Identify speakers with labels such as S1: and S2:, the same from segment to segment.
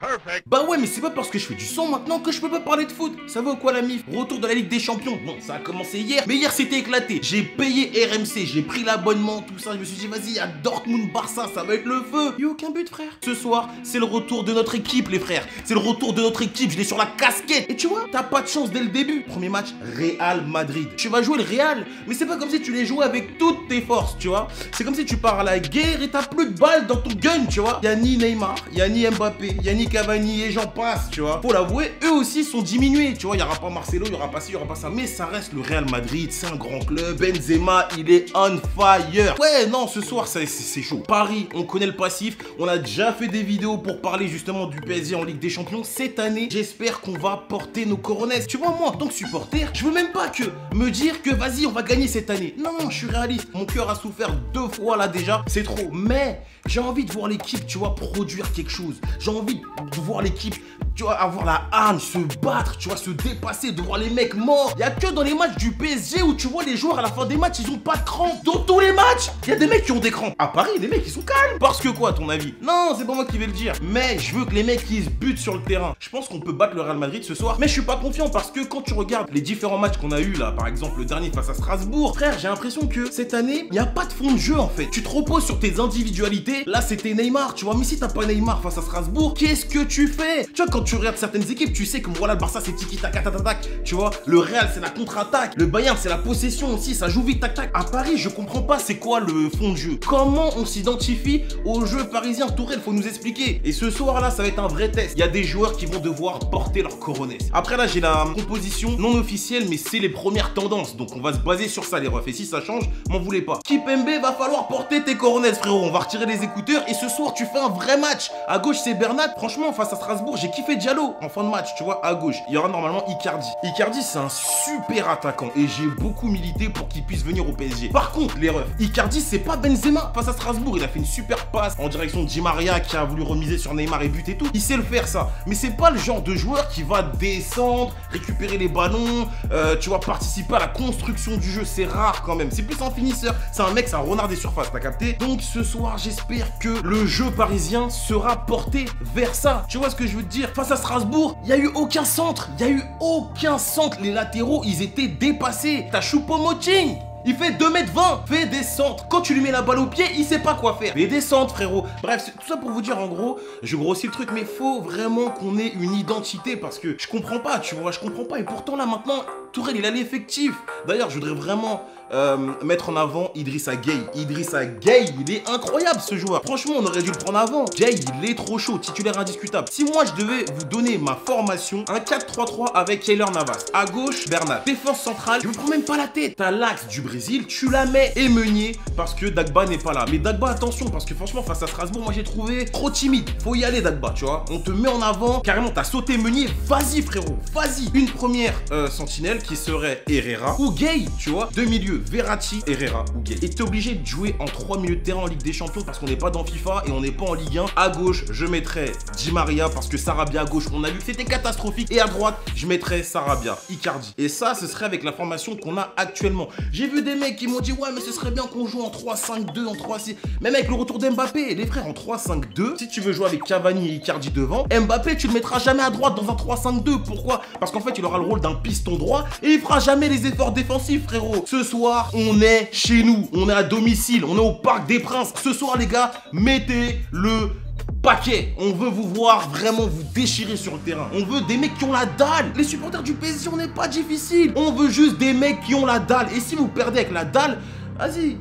S1: Perfect.
S2: Bah ouais, mais c'est pas parce que je fais du son maintenant que je peux pas parler de foot. Ça va ou quoi la mif? Retour de la Ligue des Champions. Bon, ça a commencé hier, mais hier c'était éclaté. J'ai payé RMC, j'ai pris l'abonnement, tout ça. Je me suis dit, vas-y, à Dortmund-Barça, ça va être le feu. Y'a aucun but, frère. Ce soir, c'est le retour de notre équipe, les frères. C'est le retour de notre équipe. Je l'ai sur la casquette. Et tu vois, t'as pas de chance dès le début. Premier match, Real Madrid. Tu vas jouer le Real, mais c'est pas comme si tu les jouais avec toutes tes forces, tu vois. C'est comme si tu pars à la guerre et t'as plus de balles dans ton gun, tu vois. Y'a ni Neymar, y'a ni Mbappé, y'a ni Cavani et j'en passe, tu vois. Faut l'avouer, eux aussi sont diminués, tu vois. Y'aura pas Marcelo, y'aura pas ci, y'aura pas ça. Mais ça reste le Real Madrid, c'est un grand club. Benzema, il est on fire. Ouais, non, ce soir, c'est chaud. Paris, on connaît le passif. On a déjà fait des vidéos pour parler justement du PSG en Ligue des Champions. Cette année, j'espère qu'on va porter nos coronets. Tu vois, moi, en tant que supporter, je veux même pas que me dire que vas-y, on va gagner cette année. Non, je suis réaliste. Mon cœur a souffert 2 fois là déjà. C'est trop. Mais j'ai envie de voir l'équipe, tu vois, produire quelque chose. J'ai envie de voir l'équipe, tu vois, avoir la hargne, se battre, tu vois, se dépasser, de voir les mecs morts. Il y a que dans les matchs du PSG où tu vois les joueurs à la fin des matchs, ils ont pas de crampes. Dans tous les matchs, il y a des mecs qui ont des crampes. À Paris, les mecs, ils sont calmes. Parce que quoi, à ton avis? Non, c'est pas moi qui vais le dire. Mais je veux que les mecs, ils se butent sur le terrain. Je pense qu'on peut battre le Real Madrid ce soir. Mais je suis pas confiant parce que quand tu regardes les différents matchs qu'on a eu là, par exemple le dernier face à Strasbourg, frère, j'ai l'impression que cette année, il n'y a pas de fond de jeu en fait. Tu te reposes sur tes individualités. Là, c'était Neymar, tu vois. Mais si t'as pas Neymar face à Strasbourg, qu'est-ce que tu fais? Tu vois, quand tu regardes certaines équipes, tu sais que voilà, le Barça c'est tiki taka tac tac, tu vois. Le Real c'est la contre-attaque. Le Bayern c'est la possession aussi, ça joue vite tac tac. À Paris, je comprends pas c'est quoi le fond de jeu. Comment on s'identifie au jeu parisien? Tourelle, faut nous expliquer. Et ce soir là, ça va être un vrai test. Il y a des joueurs qui vont devoir porter leur coronets. Après là, j'ai la composition non officielle, mais c'est les premières tendances. Donc on va se baser sur ça les refs. Et si ça change, m'en voulez pas. Kipembe, va falloir porter tes coronets, frérot. On va retirer les écouteurs et ce soir tu fais un vrai match. À gauche c'est Bernat. Franchement, face à Strasbourg, j'ai kiffé Diallo en fin de match, tu vois. À gauche, il y aura normalement Icardi. Icardi, c'est un super attaquant et j'ai beaucoup milité pour qu'il puisse venir au PSG. Par contre, les refs, Icardi, c'est pas Benzema. Face à Strasbourg, il a fait une super passe en direction de Di Maria qui a voulu remiser sur Neymar et but et tout. Il sait le faire ça. Mais c'est pas le genre de joueur qui va descendre, récupérer les ballons, tu vois, participer à la construction du jeu. C'est rare quand même. C'est plus un finisseur. C'est un mec, c'est un renard des surfaces, t'as capté? Donc ce soir, j'espère que le jeu parisien sera porté vers ça. Tu vois ce que je veux te dire? Face à Strasbourg, il n'y a eu aucun centre. Il n'y a eu aucun centre. Les latéraux, ils étaient dépassés. T'as Choupo-Moting. Il fait 2m20, fais des centres. Quand tu lui mets la balle au pied, il sait pas quoi faire. Fais des centres, frérot. Bref, tout ça pour vous dire en gros, je grossis le truc, mais faut vraiment qu'on ait une identité parce que je comprends pas, tu vois, je comprends pas. Et pourtant là maintenant, Tourelle, il a l'effectif. D'ailleurs, je voudrais vraiment mettre en avant Idrissa Gueye. Idrissa Gueye, il est incroyable ce joueur. Franchement, on aurait dû le prendre avant. Gueye, il est trop chaud, titulaire indiscutable. Si moi je devais vous donner ma formation, un 4-3-3 avec Keylor Navas. À gauche, Bernat. Défense centrale, je me prends même pas la tête. T'as l'axe du Brésil, tu la mets et Meunier parce que Dagba n'est pas là. Mais Dagba, attention, parce que franchement, face à Strasbourg, moi j'ai trouvé trop timide. Faut y aller, Dagba, tu vois. On te met en avant, carrément, t'as sauté Meunier. Vas-y, frérot, vas-y. Une première sentinelle qui serait Herrera ou Gueye, tu vois. Deux milieux, Verratti, Herrera ou Gueye. Et t'es obligé de jouer en 3 milieux de terrain en Ligue des Champions parce qu'on n'est pas dans FIFA et on n'est pas en Ligue 1. À gauche, je mettrais Di Maria parce que Sarabia à gauche, on a vu que c'était catastrophique. Et à droite, je mettrais Sarabia, Icardi. Et ça, ce serait avec la formation qu'on a actuellement. J'ai vu des mecs qui m'ont dit ouais mais ce serait bien qu'on joue en 3-5-2, en 3-6. Même avec le retour d'Mbappé, les frères, en 3-5-2, si tu veux jouer avec Cavani et Icardi devant, Mbappé tu le mettras jamais à droite dans un 3-5-2. Pourquoi? Parce qu'en fait il aura le rôle d'un piston droit et il fera jamais les efforts défensifs, frérot. Ce soir on est chez nous, on est à domicile, on est au Parc des Princes. Ce soir les gars, mettez le paquet. On veut vous voir vraiment vous déchirer sur le terrain. On veut des mecs qui ont la dalle. Les supporters du PSG, on n'est pas difficile. On veut juste des mecs qui ont la dalle. Et si vous perdez avec la dalle, vas-y.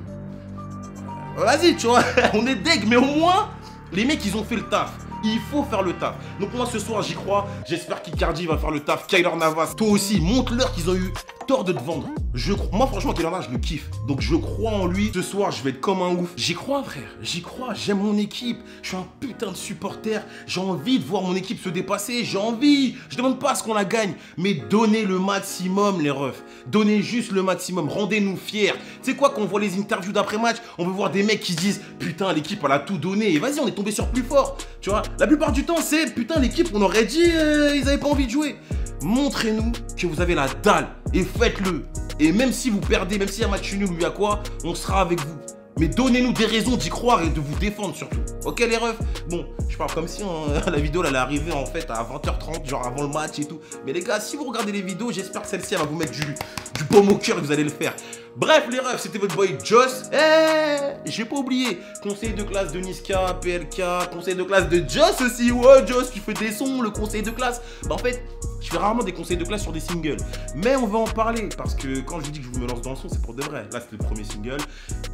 S2: Vas-y, tu vois, on est deg, mais au moins, les mecs, ils ont fait le taf. Il faut faire le taf. Donc moi, ce soir, j'y crois. J'espère qu'Icardi va faire le taf. Keylor Navas, toi aussi, montre-leur qu'ils ont eu tort de te vendre. Moi, franchement, Keylor Navas, je le kiffe. Donc, je crois en lui. Ce soir, je vais être comme un ouf. J'y crois, frère. J'y crois. J'aime mon équipe. Je suis un putain de supporter. J'ai envie de voir mon équipe se dépasser. J'ai envie. Je demande pas à ce qu'on la gagne. Mais donnez le maximum, les refs. Donnez juste le maximum. Rendez-nous fiers. Tu sais quoi, quand on voit les interviews d'après-match, on veut voir des mecs qui se disent putain, l'équipe, elle a tout donné. Et vas-y, on est tombé sur plus fort. Tu vois, la plupart du temps, c'est putain, l'équipe, on aurait dit ils avaient pas envie de jouer. Montrez-nous que vous avez la dalle et faites-le. Et même si vous perdez, même s'il y a un match nul ou il y a quoi, on sera avec vous. Mais donnez-nous des raisons d'y croire et de vous défendre surtout. Ok les refs? Bon, je parle comme si la vidéo elle est arrivée en fait à 20h30, genre avant le match et tout. Mais les gars, si vous regardez les vidéos, j'espère que celle-ci elle va vous mettre du baume au cœur et que vous allez le faire. Bref les refs, c'était votre boy Joss. J'ai pas oublié, conseil de classe de Niska, PLK, conseil de classe de Joss aussi. Ouais Joss, tu fais des sons, le conseil de classe. Bah en fait, je fais rarement des conseils de classe sur des singles. Mais on va en parler parce que quand je vous dis que je me lance dans le son, c'est pour de vrai. Là c'est le premier single,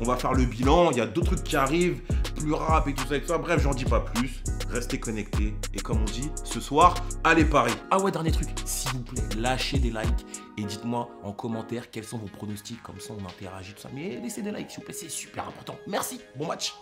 S2: on va faire le bilan, il y a d'autres trucs qui arrivent, plus rap et tout ça et tout ça. Bref, j'en dis pas plus, restez connectés. Et comme on dit, ce soir, allez Paris. Ah ouais, dernier truc, s'il vous plaît, lâchez des likes et dites-moi en commentaire quels sont vos pronostics, comme ça on interagit tout ça. Mais laissez des likes s'il vous plaît, c'est super important. Merci, bon match.